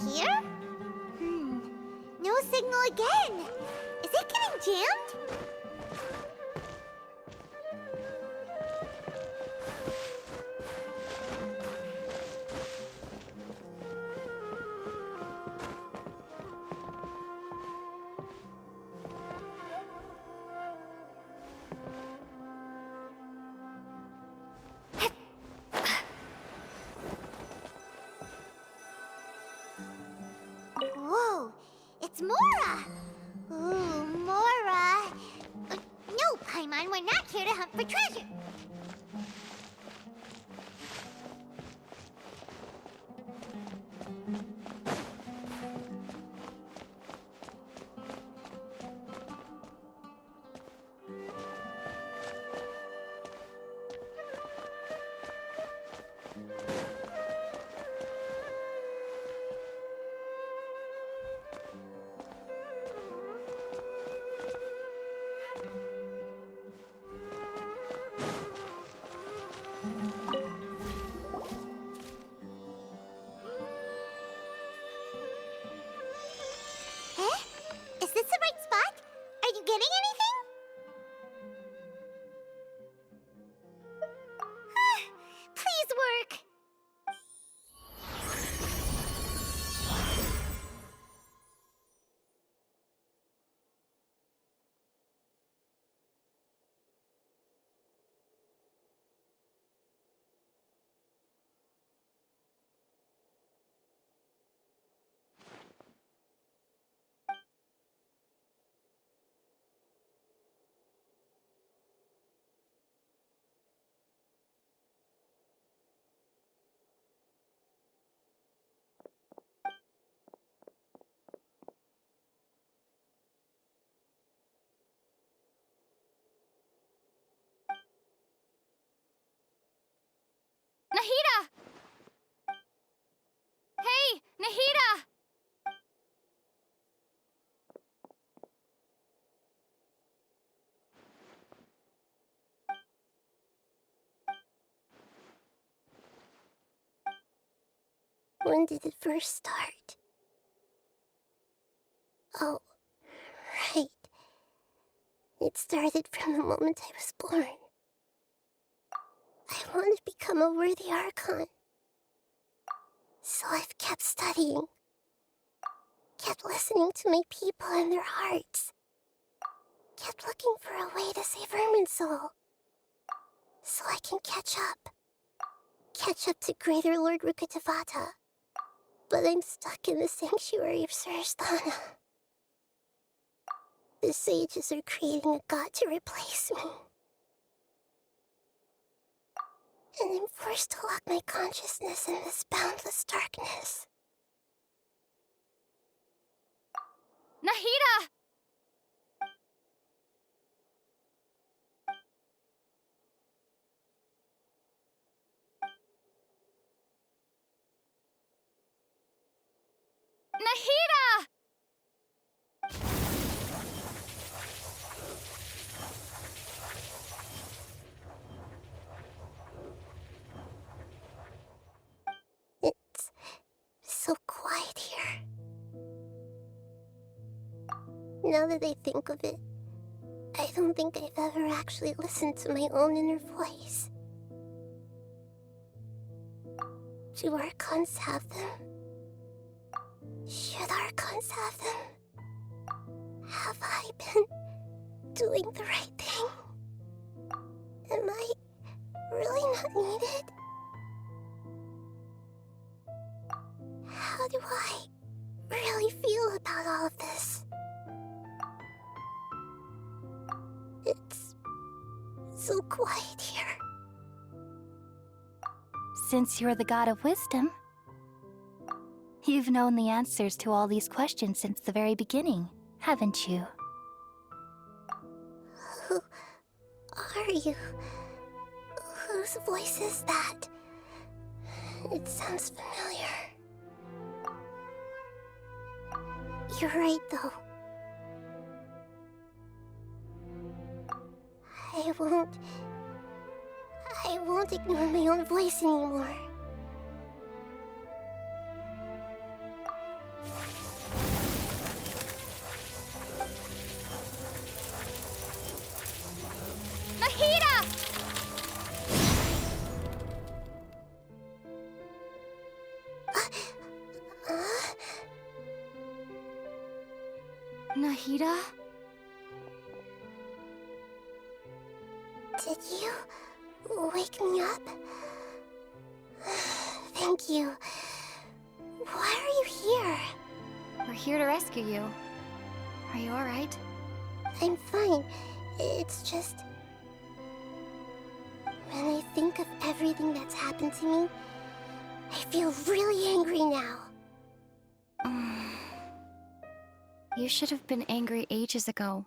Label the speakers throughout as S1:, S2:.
S1: here? No signal again. Is it getting jammed? Whoa, it's Mora! Ooh, Mora! No, Paimon, we're not here to hunt for treasure. Eh? Is this the right spot? Are you getting anything? Please work.
S2: Nahida! Hey, Nahida!
S1: When did it first start? Oh, right. It started from the moment I was born. I want to become a worthy Archon. So I've kept studying. Kept listening to my people and their hearts. Kept looking for a way to save Irminsul. So I can catch up. Catch up to Greater Lord Rukkhadevata. But I'm stuck in the sanctuary of Surasthana. The sages are creating a god to replace me. And I'm forced to lock my consciousness in this boundless darkness.
S2: Nahida! Nahida!
S1: It's so quiet here. Now that I think of it, I don't think I've ever actually listened to my own inner voice. Do Archons have them? Should Archons have them? Have I been doing the right thing? Am I really not needed? How do I really feel about all of this? It's so quiet here.
S2: Since you're the god of wisdom, you've known the answers to all these questions since the very beginning, haven't you?
S1: Who are you? Whose voice is that? It sounds familiar. You're right, though. I won't ignore my own voice anymore.
S2: Nahida?
S1: Did you wake me up? Thank you. Why are you here?
S2: We're here to rescue you. Are you alright?
S1: I'm fine. It's just... when I think of everything that's happened to me, I feel really angry now.
S2: You should have been angry ages ago.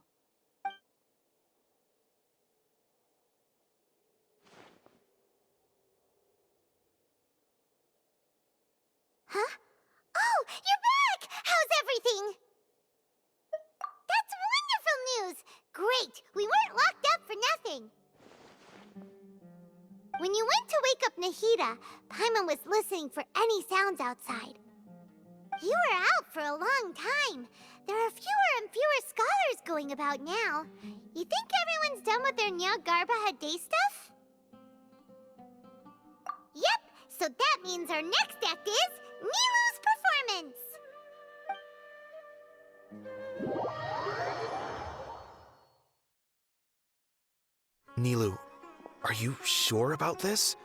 S1: Huh? Oh, you're back! How's everything? That's wonderful news! Great! We weren't locked up for nothing! When you went to wake up Nahida, Paimon was listening for any sounds outside. You were out for a long time. There are fewer and fewer scholars going about now. You think everyone's done with their Nya Garba Hade stuff? Yep, so that means our next act is Nilu's performance!
S3: Nilu, are you sure about this?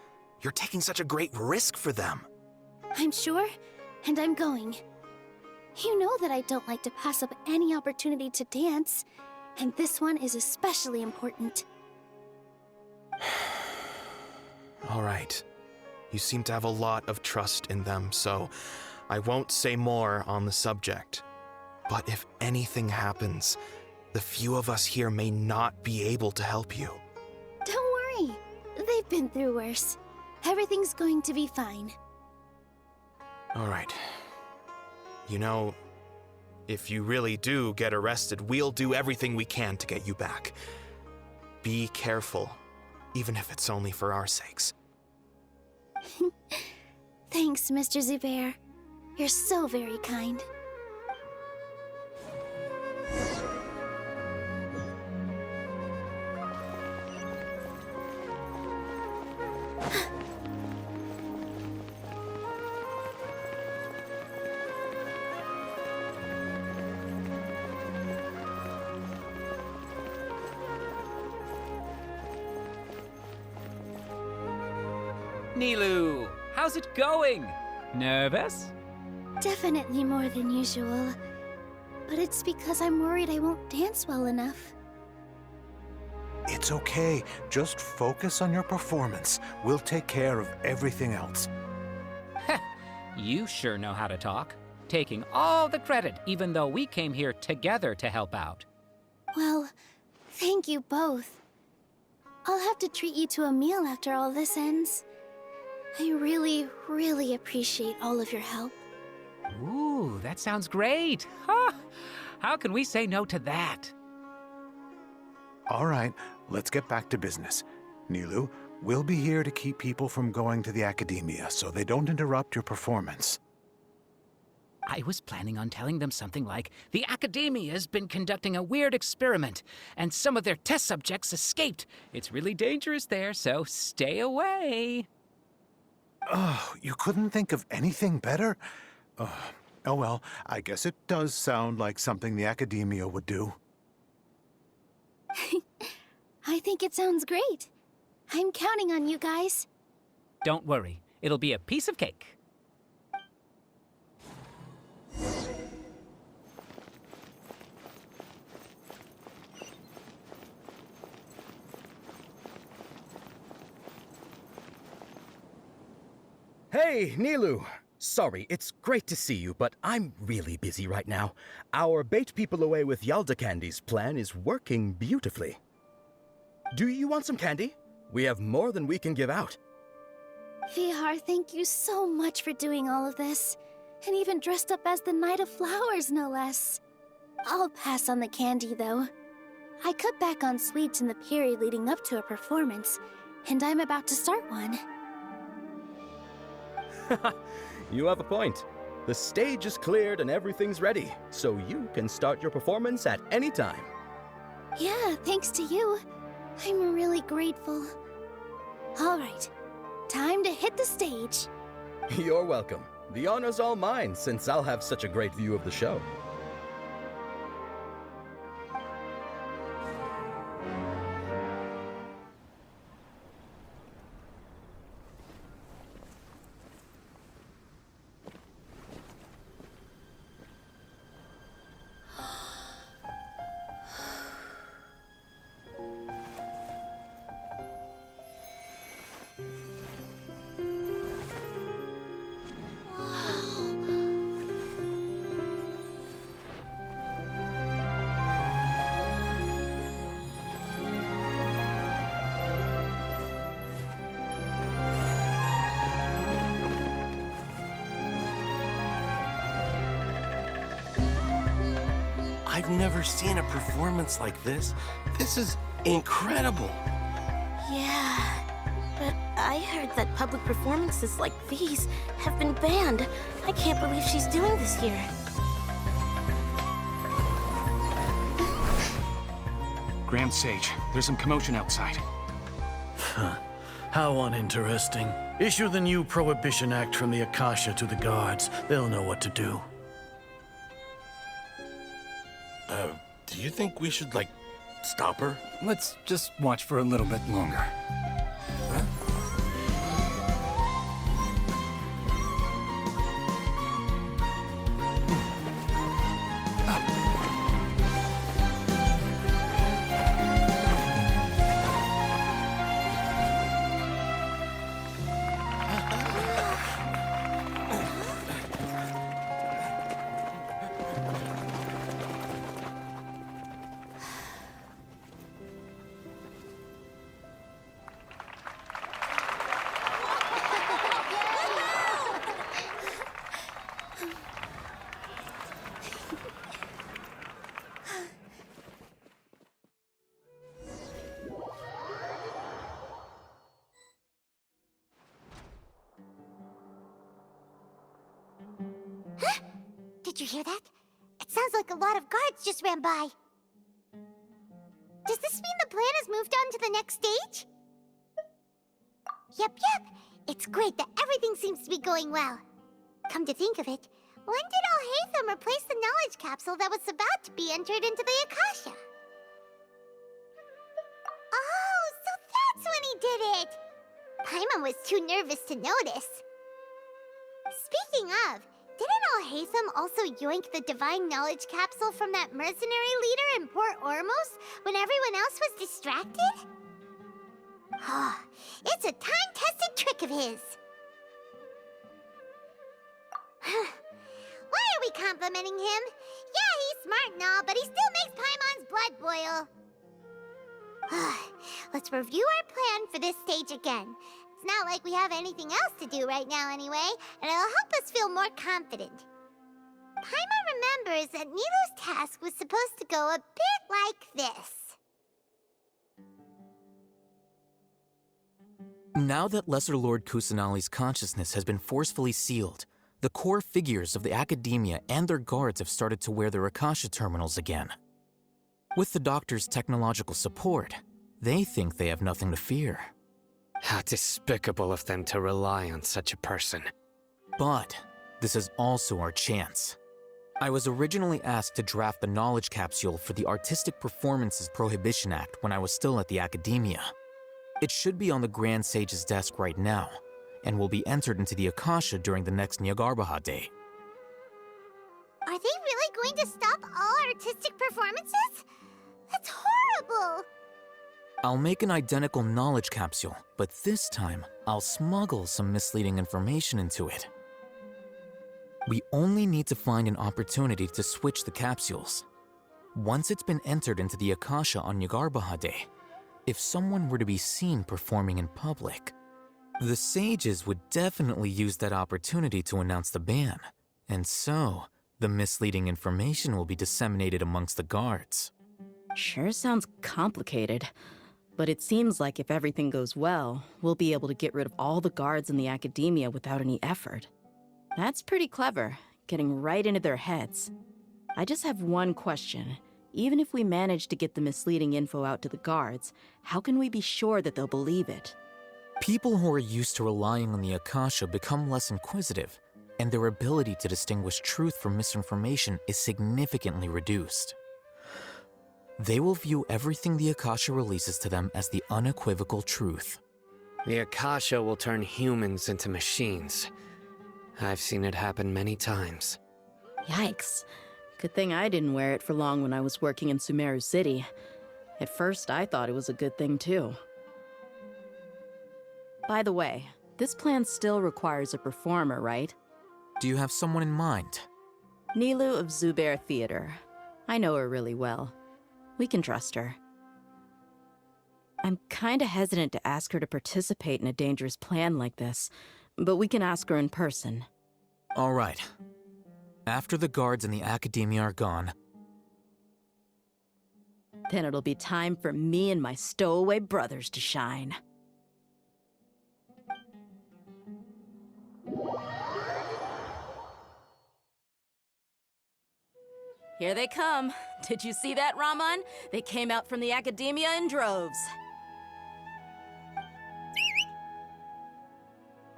S3: You're taking such a great risk for them.
S4: I'm sure, and I'm going. You know that I don't like to pass up any opportunity to dance, and this one is especially important.
S3: All right. You seem to have a lot of trust in them, so I won't say more on the subject. But if anything happens, the few of us here may not be able to help you.
S4: Don't worry. They've been through worse. Everything's going to be fine.
S3: All right. You know, if you really do get arrested, we'll do everything we can to get you back. Be careful, even if it's only for our sakes.
S4: Thanks, Mr. Zubair. You're so very kind.
S5: Nilu, how's it going? Nervous?
S4: Definitely more than usual. But it's because I'm worried I won't dance well enough.
S6: It's okay. Just focus on your performance. We'll take care of everything else.
S5: You sure know how to talk. Taking all the credit, even though we came here together to help out.
S4: Well, thank you both. I'll have to treat you to a meal after all this ends. I really, really appreciate all of your help.
S5: Ooh, that sounds great. Huh? How can we say no to that?
S6: All right, let's get back to business. Nilu, we'll be here to keep people from going to the academia so they don't interrupt your performance.
S5: I was planning on telling them something like, the Academia's been conducting a weird experiment, and some of their test subjects escaped. It's really dangerous there, so stay away.
S6: Oh, you couldn't think of anything better? Oh well, I guess it does sound like something the academia would do.
S4: I think it sounds great. I'm counting on you guys.
S5: Don't worry, it'll be a piece of cake.
S7: Hey, Nilu! Sorry, it's great to see you, but I'm really busy right now. Our Bait People Away with Yalda Candies plan is working beautifully. Do you want some candy? We have more than we can give out.
S4: Vihar, thank you so much for doing all of this. And even dressed up as the Knight of Flowers, no less. I'll pass on the candy, though. I cut back on sweets in the period leading up to a performance, and I'm about to start one.
S7: You have a point. The stage is cleared and everything's ready, so you can start your performance at any time.
S4: Yeah, thanks to you. I'm really grateful. All right, time to hit the stage.
S7: You're welcome. The honor's all mine, since I'll have such a great view of the show.
S8: I've never seen a performance like this. This is incredible.
S4: Yeah, but I heard that public performances like these have been banned. I can't believe she's doing this here.
S9: Grand Sage, there's some commotion outside.
S10: How uninteresting. Issue the new Prohibition Act from the Akasha to the guards. They'll know what to do.
S8: Do you think we should, like, stop her?
S9: Let's just watch for a little bit longer.
S1: Did you hear that? It sounds like a lot of guards just ran by. Does this mean the plan has moved on to the next stage? Yep. It's great that everything seems to be going well. Come to think of it, when did Alhaitham replace the knowledge capsule that was about to be entered into the Akasha? Oh, so that's when he did it! Paimon was too nervous to notice. Speaking of, didn't Alhaitham also yoink the divine knowledge capsule from that mercenary leader in Port Ormos when everyone else was distracted? It's a time-tested trick of his. Why are we complimenting him? Yeah, he's smart and all, but he still makes Paimon's blood boil. Let's review our plan for this stage again. It's not like we have anything else to do right now anyway, and it'll help us feel more confident. Paimon remembers that Nilu's task was supposed to go a bit like this.
S3: Now that Lesser Lord Kusanali's consciousness has been forcefully sealed, the core figures of the academia and their guards have started to wear their Akasha terminals again. With the doctor's technological support, they think they have nothing to fear.
S11: How despicable of them to rely on such a person.
S3: But this is also our chance. I was originally asked to draft the knowledge capsule for the Artistic Performances Prohibition Act when I was still at the academia. It should be on the Grand Sage's desk right now, and will be entered into the Akasha during the next Nyargarbaha Day.
S1: Are they really going to stop all artistic performances? That's horrible!
S3: I'll make an identical knowledge capsule, but this time, I'll smuggle some misleading information into it. We only need to find an opportunity to switch the capsules. Once it's been entered into the Akasha on Nyargarbaha Day, if someone were to be seen performing in public, the sages would definitely use that opportunity to announce the ban, and so the misleading information will be disseminated amongst the guards.
S12: Sure sounds complicated, but it seems like if everything goes well, we'll be able to get rid of all the guards in the academia without any effort. That's pretty clever, getting right into their heads. I just have one question. Even if we manage to get the misleading info out to the guards, how can we be sure that they'll believe it?
S3: People who are used to relying on the Akasha become less inquisitive, and their ability to distinguish truth from misinformation is significantly reduced. They will view everything the Akasha releases to them as the unequivocal truth.
S11: The Akasha will turn humans into machines. I've seen it happen many times.
S12: Yikes. Good thing I didn't wear it for long when I was working in Sumeru City. At first, I thought it was a good thing too. By the way, this plan still requires a performer, right?
S3: Do you have someone in mind?
S12: Nilu of Zubair Theater. I know her really well. We can trust her. I'm kinda hesitant to ask her to participate in a dangerous plan like this, but we can ask her in person.
S3: All right. After the guards and the academia are gone,
S12: Then it'll be time for me and my stowaway brothers to shine. Here they come. Did you see that, Raman? They came out from the Academia in droves.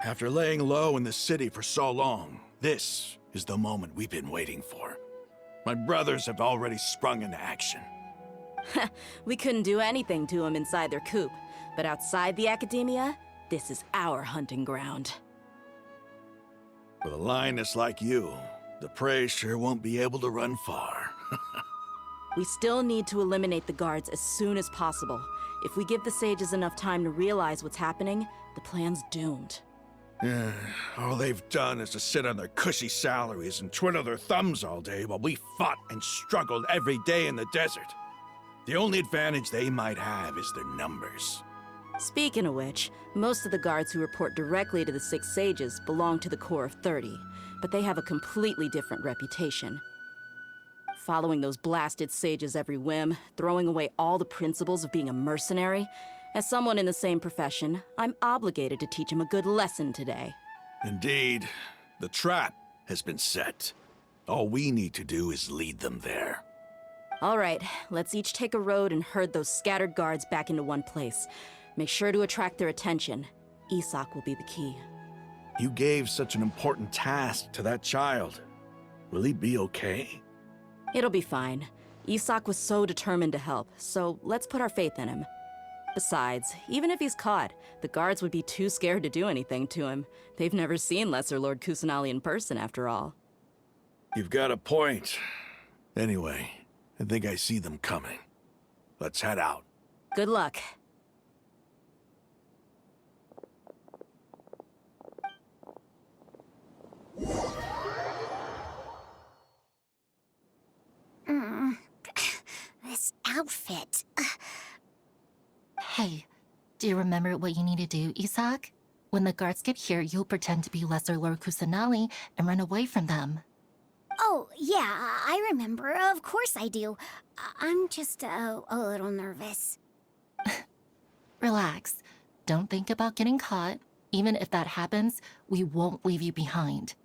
S13: After laying low in the city for so long, this is the moment we've been waiting for. My brothers have already sprung into action.
S12: We couldn't do anything to them inside their coop, but outside the Academia, this is our hunting ground.
S13: With a lioness like you, the prey sure won't be able to run far.
S12: We still need to eliminate the guards as soon as possible. If we give the sages enough time to realize what's happening, the plan's doomed.
S13: All they've done is to sit on their cushy salaries and twiddle their thumbs all day while we fought and struggled every day in the desert. The only advantage they might have is their numbers.
S12: Speaking of which, most of the guards who report directly to the Six Sages belong to the Corps of 30, but they have a completely different reputation. Following those blasted sages every whim, throwing away all the principles of being a mercenary. As someone in the same profession, I'm obligated to teach them a good lesson today.
S13: Indeed, the trap has been set. All we need to do is lead them there.
S12: All right, let's each take a road and herd those scattered guards back into one place. Make sure to attract their attention. Isak will be the key.
S13: You gave such an important task to that child. Will he be okay?
S12: It'll be fine. Isak was so determined to help, so let's put our faith in him. Besides, even if he's caught, the guards would be too scared to do anything to him. They've never seen Lesser Lord Kusanali in person, after all.
S13: You've got a point. Anyway, I think I see them coming. Let's head out.
S12: Good luck.
S1: This outfit.
S2: Hey, do you remember what you need to do, Isak? When the guards get here, you'll pretend to be Lesser Lord Kusanali and run away from them.
S1: Oh, yeah, I remember. Of course I do. I'm just a little nervous.
S2: Relax. Don't think about getting caught. Even if that happens, we won't leave you behind.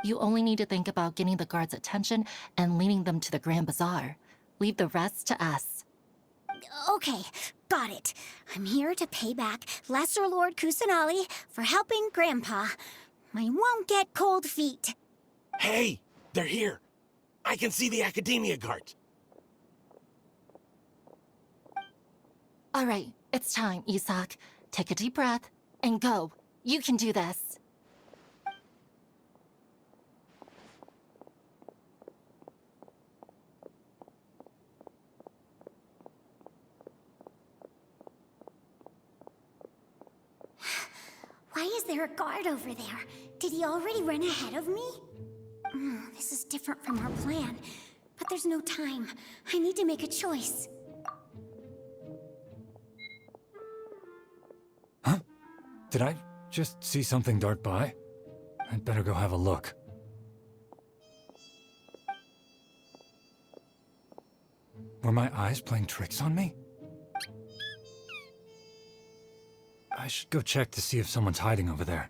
S2: You only need to think about getting the guards' attention and leading them to the Grand Bazaar. Leave the rest to us.
S1: Okay, got it. I'm here to pay back Lesser Lord Kusanali for helping Grandpa. I won't get cold feet.
S8: Hey, they're here. I can see the Academia guards.
S2: All right, it's time, Isak. Take a deep breath and go. You can do this.
S1: Why is there a guard over there? Did he already run ahead of me? This is different from our plan. But there's no time. I need to make a choice.
S9: Huh? Did I just see something dart by? I'd better go have a look. Were my eyes playing tricks on me? I should go check to see if someone's hiding over there.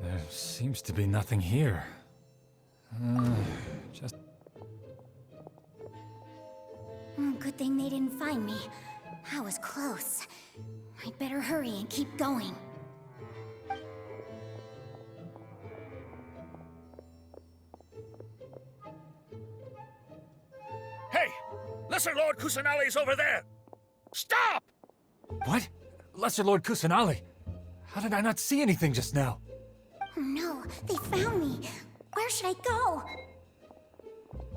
S9: There seems to be nothing here. Just...
S1: Good thing they didn't find me. I was close. I'd better hurry and keep going.
S13: Hey! Lesser Lord Kusanali's over there! Stop!
S9: What? Lesser Lord Kusanali? How did I not see anything just now?
S1: Oh no, they found me. Where should I go?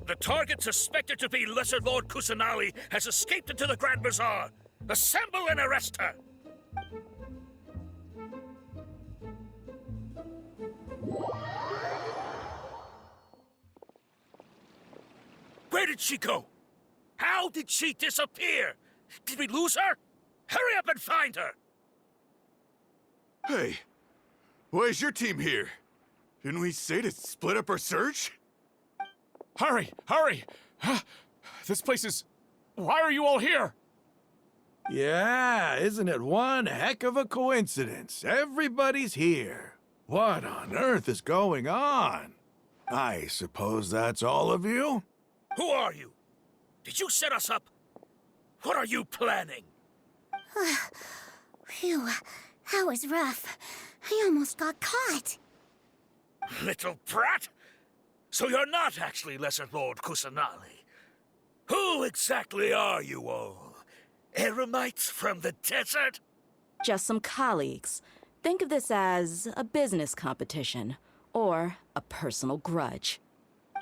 S13: The target suspected to be Lesser Lord Kusanali has escaped into the Grand Bazaar. Assemble and arrest her! Where did she go? How did she disappear? Did we lose her? Hurry up and find her!
S14: Hey, why is your team here? Didn't we say to split up our search? Hurry! Hurry! This place is... Why are you all here?
S13: Yeah, isn't it one heck of a coincidence? Everybody's here. What on earth is going on? I suppose that's all of you?
S15: Who are you? Did you set us up? What are you planning?
S1: Phew, that was rough. I almost got caught.
S15: Little brat? So you're not actually Lesser Lord Kusanali. Who exactly are you all? Eremites from the desert?
S12: Just some colleagues. Think of this as a business competition, or a personal grudge.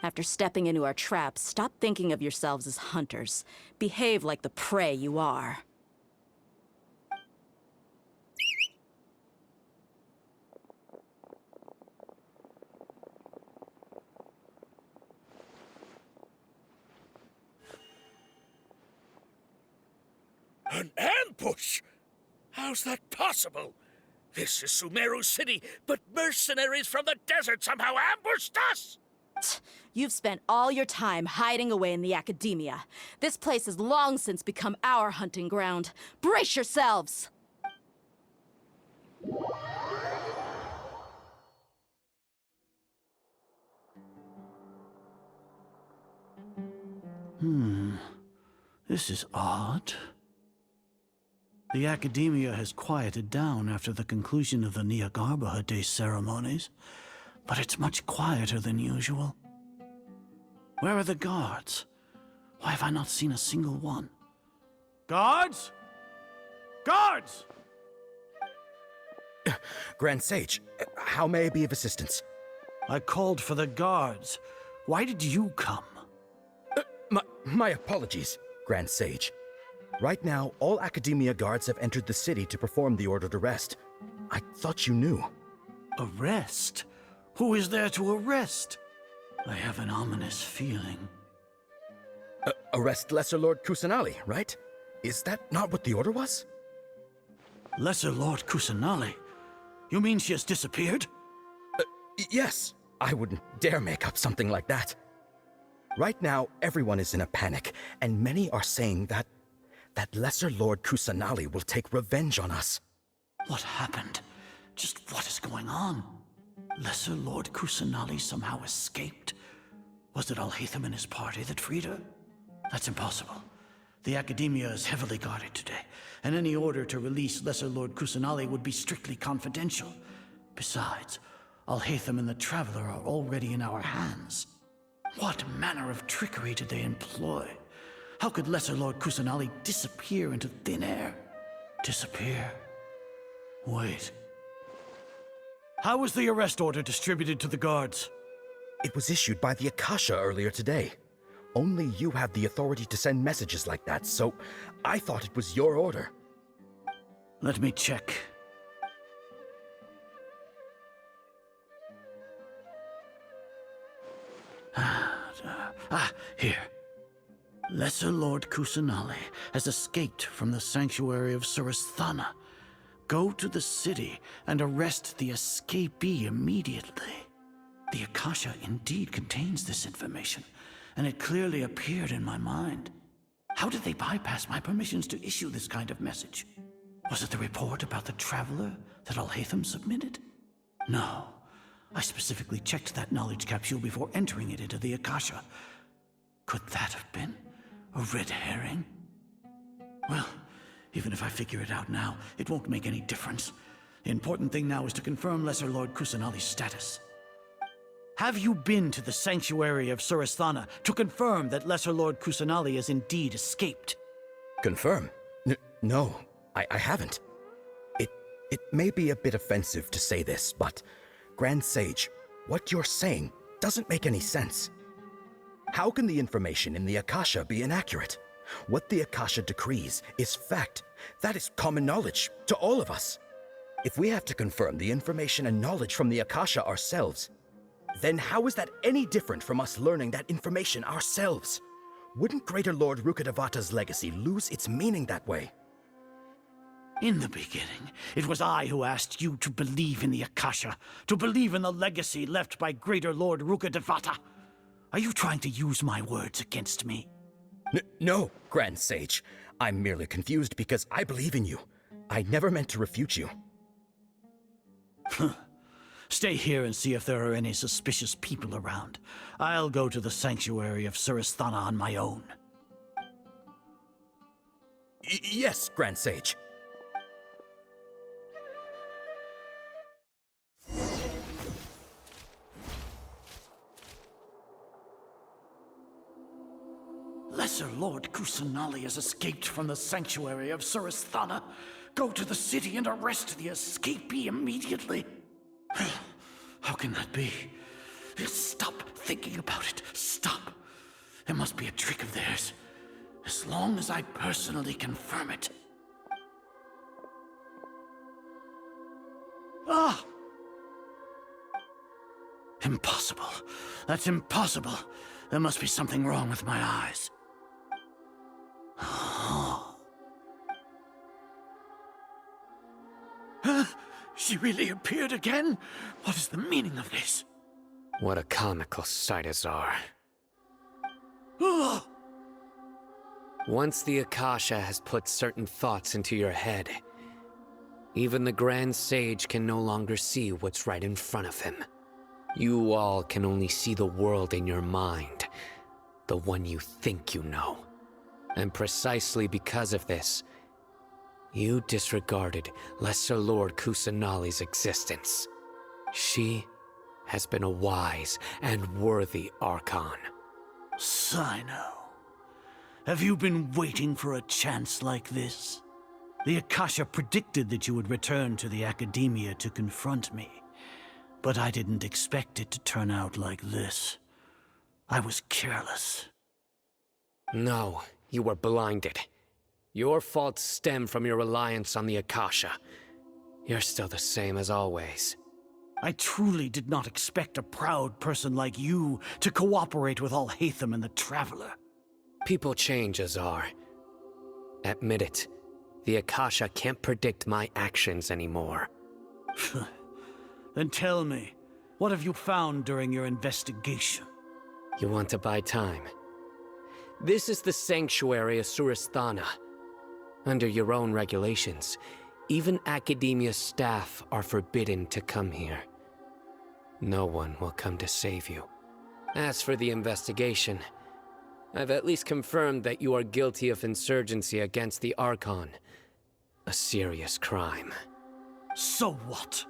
S12: After stepping into our traps, stop thinking of yourselves as hunters. Behave like the prey you are.
S15: An ambush? How's that possible? This is Sumeru City, but mercenaries from the desert somehow ambushed us!
S12: You've spent all your time hiding away in the academia. This place has long since become our hunting ground. Brace yourselves!
S10: This is odd. The academia has quieted down after the conclusion of the Niagarbaha Day ceremonies, but it's much quieter than usual. Where are the guards? Why have I not seen a single one? Guards? Guards!
S7: Grand Sage, how may I be of assistance?
S10: I called for the guards. Why did you come?
S7: My apologies, Grand Sage. Right now, all Academia guards have entered the city to perform the ordered arrest. I thought you knew.
S10: Arrest? Who is there to arrest? I have an ominous feeling.
S7: Arrest Lesser Lord Kusanali, right? Is that not what the order was?
S10: Lesser Lord Kusanali? You mean she has disappeared?
S7: Yes. I wouldn't dare make up something like that. Right now, everyone is in a panic, and many are saying that Lesser Lord Kusanali will take revenge on us.
S10: What happened? Just what is going on? Lesser Lord Kusanali somehow escaped? Was it Alhaitham and his party that freed her? That's impossible. The Academia is heavily guarded today, and any order to release Lesser Lord Kusanali would be strictly confidential. Besides, Alhaitham and the Traveler are already in our hands. What manner of trickery did they employ? How could Lesser Lord Kusanali disappear into thin air? Disappear? Wait. How was the arrest order distributed to the guards?
S7: It was issued by the Akasha earlier today. Only you have the authority to send messages like that, so I thought it was your order.
S10: Let me check. Here. Lesser Lord Kusanali has escaped from the sanctuary of Surasthana. Go to the city and arrest the escapee immediately. The Akasha indeed contains this information, and it clearly appeared in my mind. How did they bypass my permissions to issue this kind of message? Was it the report about the Traveler that Alhaitham submitted? No. I specifically checked that knowledge capsule before entering it into the Akasha. Could that have been a red herring? Well, even if I figure it out now, it won't make any difference. The important thing now is to confirm Lesser Lord Kusanali's status. Have you been to the sanctuary of Surasthana to confirm that Lesser Lord Kusanali has indeed escaped?
S7: Confirm? No, I haven't. It may be a bit offensive to say this, but Grand Sage, what you're saying doesn't make any sense. How can the information in the Akasha be inaccurate? What the Akasha decrees is fact. That is common knowledge to all of us. If we have to confirm the information and knowledge from the Akasha ourselves, then how is that any different from us learning that information ourselves? Wouldn't Greater Lord Rukkhadevata's legacy lose its meaning that way?
S10: In the beginning, it was I who asked you to believe in the Akasha, to believe in the legacy left by Greater Lord Rukkhadevata. Are you trying to use my words against me?
S7: No, Grand Sage. I'm merely confused because I believe in you. I never meant to refute you.
S10: Stay here and see if there are any suspicious people around. I'll go to the sanctuary of Surasthana on my own.
S7: Yes, Grand Sage.
S10: Lesser Lord Kusanali has escaped from the sanctuary of Surasthana. Go to the city and arrest the escapee immediately. How can that be? Stop thinking about it. Stop. It must be a trick of theirs. As long as I personally confirm it. Ah! Impossible. That's impossible. There must be something wrong with my eyes. She really appeared again? What is the meaning of this?
S11: What a comical sight, Azar. Once the Akasha has put certain thoughts into your head, even the Grand Sage can no longer see what's right in front of him. You all can only see the world in your mind, the one you think you know. And precisely because of this, you disregarded Lesser Lord Kusanali's existence. She has been a wise and worthy Archon.
S10: Sino, have you been waiting for a chance like this? The Akasha predicted that you would return to the Academia to confront me, but I didn't expect it to turn out like this. I was careless.
S11: No, you were blinded. Your faults stem from your reliance on the Akasha. You're still the same as always.
S10: I truly did not expect a proud person like you to cooperate with Alhaitham and the Traveler.
S11: People change, Azar. Admit it. The Akasha can't predict my actions anymore.
S10: Then tell me, what have you found during your investigation?
S11: You want to buy time? This is the sanctuary of Surasthana. Under your own regulations, even Academia staff are forbidden to come here. No one will come to save you. As for the investigation, I've at least confirmed that you are guilty of insurgency against the Archon. A serious crime.
S10: So what?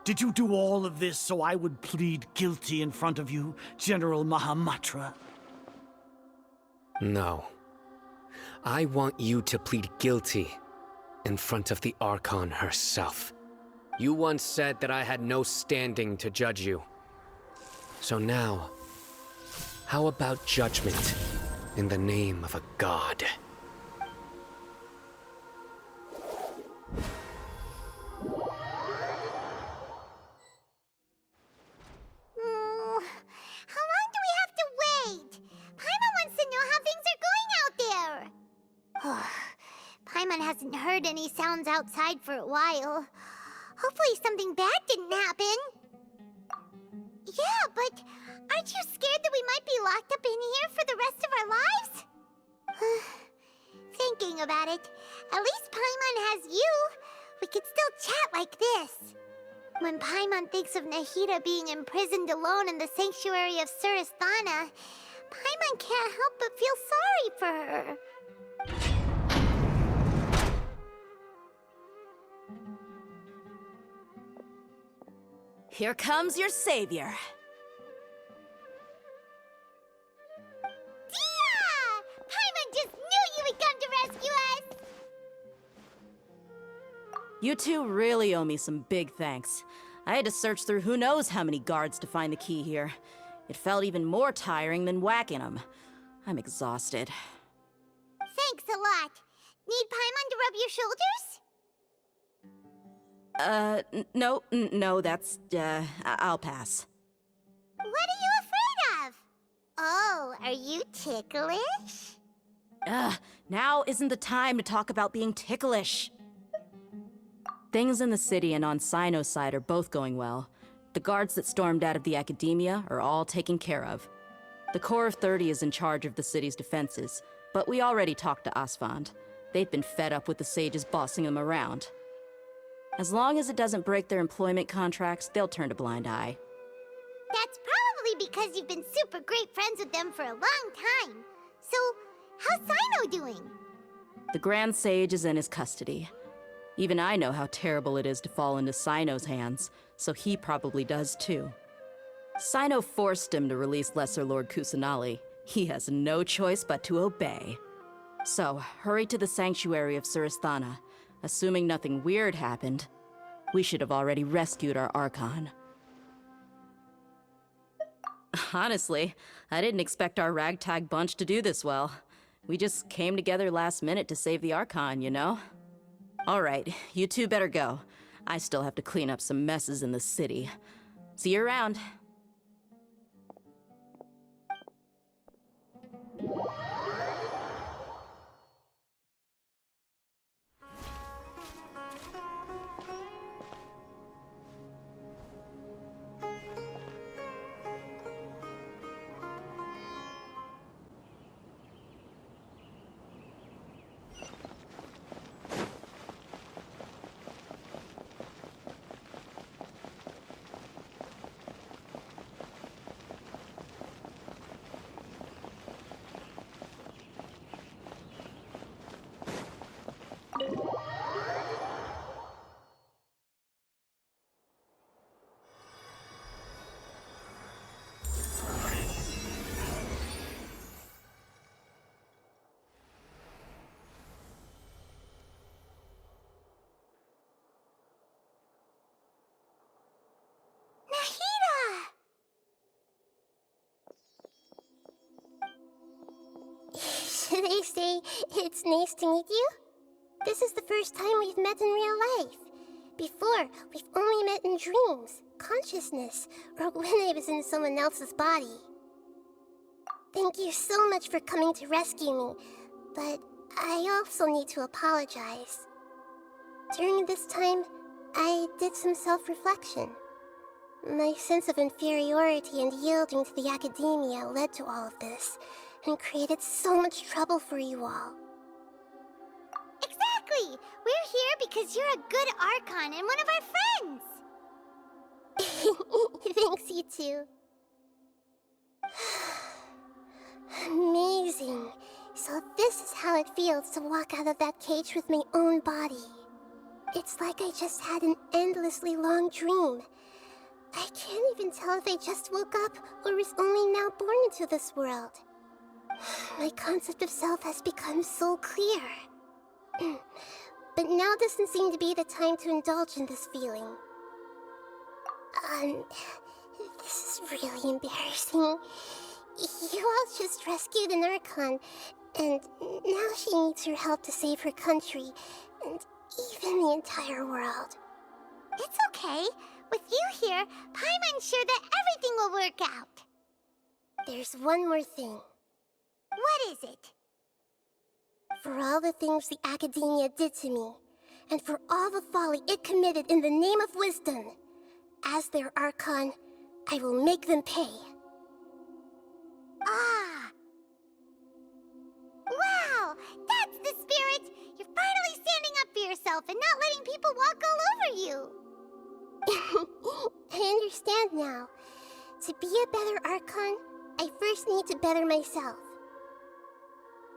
S10: Did you do all of this so I would plead guilty in front of you, General Mahamatra?
S11: No. I want you to plead guilty in front of the Archon herself. You once said that I had no standing to judge you. So now, how about judgment in the name of a god?
S1: How long do we have to wait? Paimon wants to know how things are going out there. Paimon hasn't heard any sounds outside for a while. Hopefully something bad didn't happen. Yeah, but aren't you scared that we might be locked up in here for the rest of our lives? Thinking about it, at least Paimon has you. We could still chat like this. When Paimon thinks of Nahida being imprisoned alone in the sanctuary of Surasthana, Paimon can't help but feel sorry for her.
S12: Here comes your savior.
S1: Dia! Paimon just knew you would come to rescue us!
S12: You two really owe me some big thanks. I had to search through who knows how many guards to find the key here. It felt even more tiring than whacking them. I'm exhausted.
S1: Thanks a lot. Need Paimon to rub your shoulders?
S12: No, that's, I'll pass.
S1: What are you afraid of? Oh, are you ticklish?
S12: Now isn't the time to talk about being ticklish. Things in the city and on Sino's side are both going well. The guards that stormed out of the Academia are all taken care of. The Corps of 30 is in charge of the city's defenses, but we already talked to Asfand. They've been fed up with the sages bossing them around. As long as it doesn't break their employment contracts, they'll turn a blind eye.
S1: That's probably because you've been super great friends with them for a long time. So, how's Sino doing?
S12: The Grand Sage is in his custody. Even I know how terrible it is to fall into Sino's hands, so he probably does too. Sino forced him to release Lesser Lord Kusanali. He has no choice but to obey. So, hurry to the sanctuary of Surasthana. Assuming nothing weird happened, we should have already rescued our Archon. Honestly, I didn't expect our ragtag bunch to do this well. We just came together last minute to save the Archon, you know? Alright, you two better go. I still have to clean up some messes in the city. See you around.
S1: Should I say it's nice to meet you? This is the first time we've met in real life. Before, we've only met in dreams, consciousness, or when I was in someone else's body. Thank you so much for coming to rescue me, but I also need to apologize. During this time, I did some self-reflection. My sense of inferiority and yielding to the academia led to all of this, and created so much trouble for you all.
S16: Exactly! We're here because you're a good Archon and one of our friends!
S1: Thanks, you two. Amazing. So this is how it feels to walk out of that cage with my own body. It's like I just had an endlessly long dream. I can't even tell if I just woke up or was only now born into this world. My concept of self has become so clear. But now doesn't seem to be the time to indulge in this feeling. This is really embarrassing. You all just rescued an Archon, and now she needs your help to save her country, and even the entire world.
S16: It's okay. With you here, Paimon's sure that everything will work out.
S1: There's one more thing.
S16: What is it?
S1: For all the things the Academia did to me, and for all the folly it committed in the name of wisdom, as their Archon, I will make them pay.
S16: Ah! Wow! That's the spirit! You're finally standing up for yourself and not letting people walk all over you!
S1: I understand now. To be a better Archon, I first need to better myself.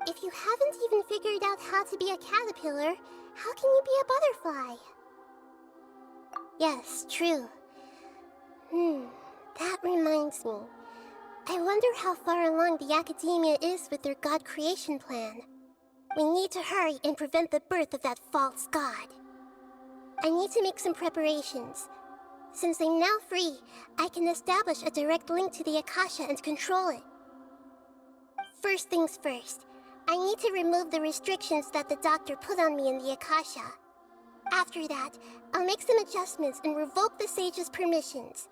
S1: If you haven't even figured out how to be a caterpillar, how can you be a butterfly? Yes, true. That reminds me. I wonder how far along the Academia is with their God creation plan. We need to hurry and prevent the birth of that false god. I need to make some preparations. Since I'm now free, I can establish a direct link to the Akasha and control it. First things first, I need to remove the restrictions that the doctor put on me in the Akasha. After that, I'll make some adjustments and revoke the sage's permissions.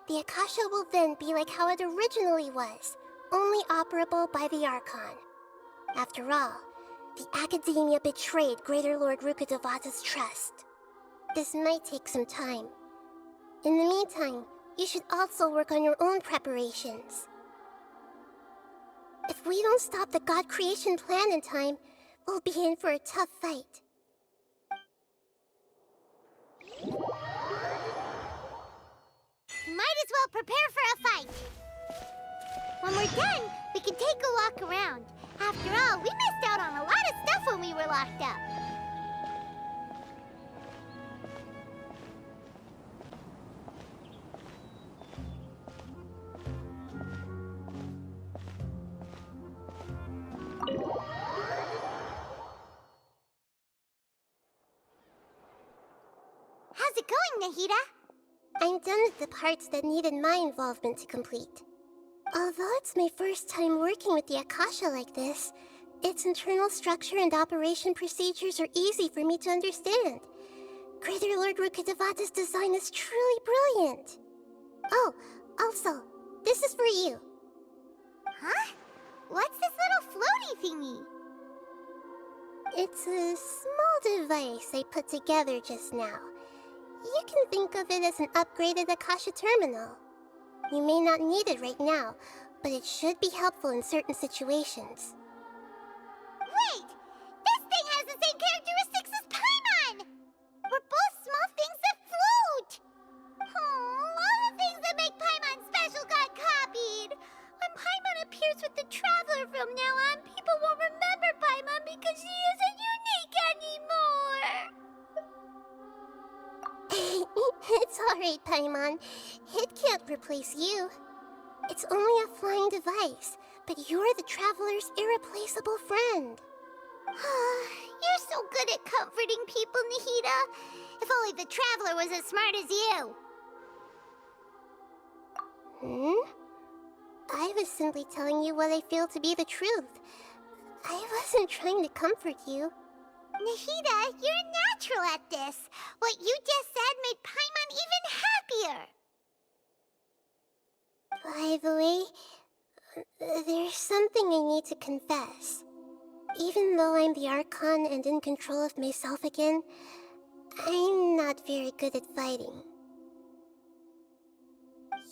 S1: The Akasha will then be like how it originally was, only operable by the Archon. After all, the Academia betrayed Greater Lord Rukkhadevata's trust. This might take some time. In the meantime, you should also work on your own preparations. If we don't stop the God creation plan in time, we'll be in for a tough fight.
S16: Might as well prepare for a fight. When we're done, we can take a walk around. After all, we missed out on a lot of stuff when we were locked up. How's it going, Nahida?
S1: I'm done with the parts that needed my involvement to complete. Although it's my first time working with the Akasha like this, its internal structure and operation procedures are easy for me to understand. Greater Lord Rukkhadevata's design is truly brilliant. Oh, also, this is for you.
S16: Huh? What's this little floaty thingy?
S1: It's a small device I put together just now. You can think of it as an upgraded Akasha terminal. You may not need it right now, but it should be helpful in certain situations.
S16: Wait! This thing has the same characteristics as Paimon! We're both small things that float! Oh, all the things that make Paimon special got copied! When Paimon appears with the Traveler from now on, people won't remember Paimon because she isn't unique anymore!
S1: It's alright, Paimon. It can't replace you. It's only a flying device, but you're the Traveler's irreplaceable friend.
S16: You're so good at comforting people, Nahida. If only the Traveler was as smart as you.
S1: I was simply telling you what I feel to be the truth. I wasn't trying to comfort you.
S16: Nahida, you're natural at this. What you just said made Paimon even happier.
S1: By the way, there's something I need to confess. Even though I'm the Archon and in control of myself again, I'm not very good at fighting.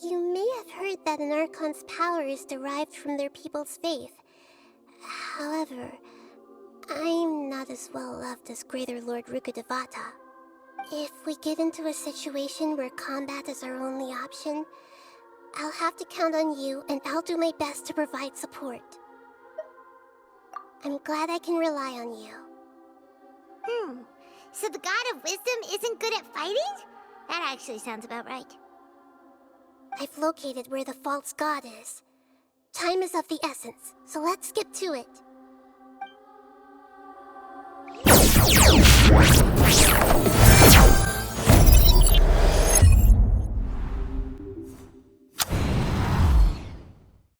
S1: You may have heard that an Archon's power is derived from their people's faith. However, I'm not as well loved as Greater Lord Rukkhadevata. If we get into a situation where combat is our only option, I'll have to count on you, and I'll do my best to provide support. I'm glad I can rely on you.
S16: So the God of Wisdom isn't good at fighting? That actually sounds about right.
S1: I've located where the false god is. Time is of the essence, so let's get to it.